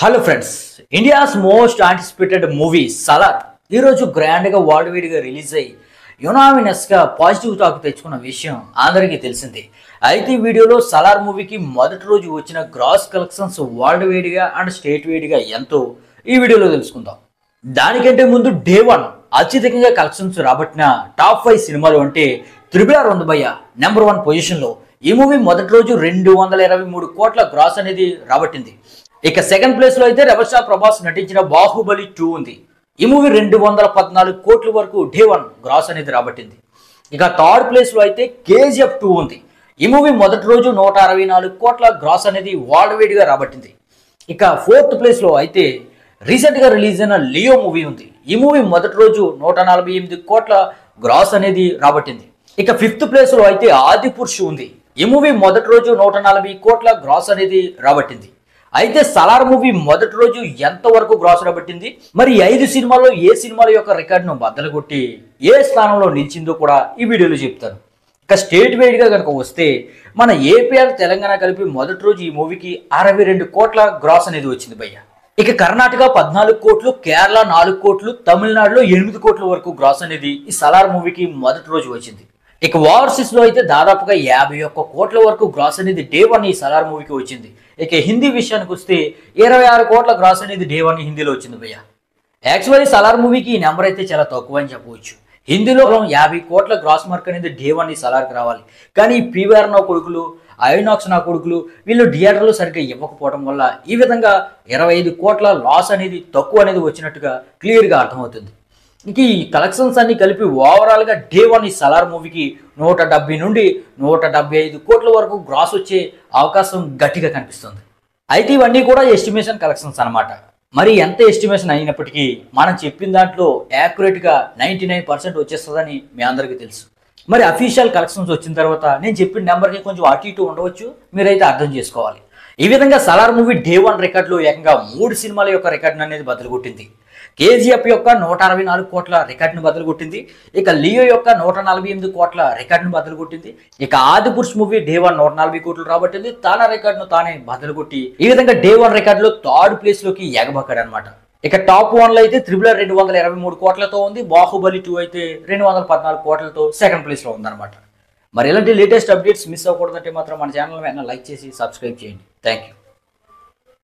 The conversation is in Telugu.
Hello friends, India's most anticipated movie Salaar ఈరోజు గ్రాండ్గా వరల్డ్ వైడ్గా రిలీజ్ అయ్యి యునామినస్గా పాజిటివ్ టాక్ తెచ్చుకున్న విషయం అందరికీ తెలిసిందే. అయితే ఈ వీడియోలో సలార్ మూవీకి మొదటి రోజు వచ్చిన గ్రాస్ కలెక్షన్స్ వరల్డ్ వైడ్గా అండ్ స్టేట్ వైడ్గా ఎంతో ఈ వీడియోలో తెలుసుకుందాం. దానికంటే ముందు డే 1 అత్యధికంగా కలెక్షన్స్ రాబట్టిన టాప్ 5 సినిమాలు అంటే RRR ఉంది భయ్య. నెంబర్ 1 పొజిషన్లో ఈ మూవీ మొదటి రోజు 223 కోట్ల గ్రాస్ అనేది రాబట్టింది. ఇక సెకండ్ ప్లేస్ లో అయితే రెబల్ స్టార్ ప్రభాస్ నటించిన బాహుబలి 2 ఉంది. ఈ మూవీ 214 కోట్ల వరకు డే 1 గ్రాస్ అనేది రాబట్టింది. ఇక థర్డ్ ప్లేస్ లో అయితే KGF 2 ఉంది. ఈ మూవీ మొదటి రోజు 164 కోట్ల గ్రాస్ అనేది వరల్డ్ వైడ్ గా రాబట్టింది. ఇక ఫోర్త్ ప్లేస్ లో అయితే రీసెంట్ గా రిలీజ్ అయిన లియో మూవీ ఉంది. ఈ మూవీ మొదటి రోజు 148 కోట్ల గ్రాస్ అనేది రాబట్టింది. ఇక ఫిఫ్త్ ప్లేస్ లో అయితే ఆదిపురుష్ ఉంది. ఈ మూవీ మొదటి రోజు 140 కోట్ల గ్రాస్ అనేది రాబట్టింది. అయితే సలార్ మూవీ మొదటి రోజు ఎంత వరకు గ్రాస్ రాబట్టింది, మరి 5 సినిమాల్లో ఏ సినిమాల యొక్క రికార్డును బద్దలు కొట్టి ఏ స్థానంలో నిలిచిందో కూడా ఈ వీడియోలో చెప్తాను. ఇక స్టేట్ వైడ్ గా కనుక వస్తే మన ఏపీ అండ్ తెలంగాణ కలిపి మొదటి రోజు ఈ మూవీకి 62 కోట్ల గ్రాస్ అనేది వచ్చింది భయ్య. ఇక కర్ణాటక 14 కోట్లు, కేరళ 4 కోట్లు, తమిళనాడులో 8 కోట్ల వరకు గ్రాస్ అనేది ఈ సలార్ మూవీకి మొదటి రోజు వచ్చింది. ఇక ఓవర్సీస్ లో అయితే దాదాపుగా 51 కోట్ల వరకు గ్రాస్ అనేది డే 1 ఈ సలార్ మూవీకి వచ్చింది. ఇక హిందీ విషయానికి వస్తే 26 కోట్ల గ్రాస్ అనేది డే 1 హిందీలో వచ్చింది భయ్య. యాక్చువల్లీ సలార్ మూవీకి ఈ నెంబర్ అయితే చాలా తక్కువ అని చెప్పవచ్చు. హిందీలో 50 కోట్ల గ్రాస్ మార్క్ అనేది డే 1 ఈ సలార్కి రావాలి. కానీ PVR నా కొడుకులు, ఐనాక్స్ నా కొడుకులు వీళ్ళు థియేటర్లు సరిగ్గా ఇవ్వకపోవడం వల్ల ఈ విధంగా 25 కోట్ల లాస్ అనేది తక్కువ అనేది వచ్చినట్టుగా క్లియర్గా అర్థమవుతుంది. ఇంక ఈ కలెక్షన్స్ అన్ని కలిపి ఓవరాల్గా డే 1 ఈ సలార్ మూవీకి 170 నుండి 175 కోట్ల వరకు గ్రాస్ వచ్చే అవకాశం గట్టిగా కనిపిస్తుంది. అయితే ఇవన్నీ కూడా ఎస్టిమేషన్ కలెక్షన్స్ అనమాట. మరి ఎంత ఎస్టిమేషన్ అయినప్పటికీ మనం చెప్పిన దాంట్లో యాక్యురేట్గా 99% వచ్చేస్తుందని మీ అందరికీ తెలుసు. మరి అఫీషియల్ కలెక్షన్స్ వచ్చిన తర్వాత నేను చెప్పిన నెంబర్కి కొంచెం అటు ఇటు ఉండవచ్చు, మీరైతే అర్థం చేసుకోవాలి. ఈ విధంగా సలార్ మూవీ డే 1 రికార్డులో ఏకంగా 3 సినిమాల యొక్క రికార్డును అనేది బదులు కొట్టింది. KGF యొక్క 164 కోట్ల రికార్డును బదులు కొట్టింది. ఇక లియో యొక్క 148 కోట్ల రికార్డును బదులు కొట్టింది. ఇక ఆదిపురుష్ మూవీ డే 1 140 కోట్లు రాబట్టింది. తన రికార్డును తానే బదులు కొట్టి ఈ విధంగా డే 1 రికార్డులో థర్డ్ ప్లేస్ లోకి ఎగబక్కాడు అనమాట. ఇక టాప్ 1 లో అయితే RRR 223 కోట్లతో ఉంది. బాహుబలి 2 అయితే 214 కోట్లతో సెకండ్ ప్లేస్ లో ఉందన్నమాట. మరి ఇలాంటి లేటెస్ట్ అప్డేట్స్ మిస్ అవ్వకూడదంటే మాత్రం మన ఛానల్ లైక్ చేసి సబ్స్క్రైబ్ చేయండి. Thank you.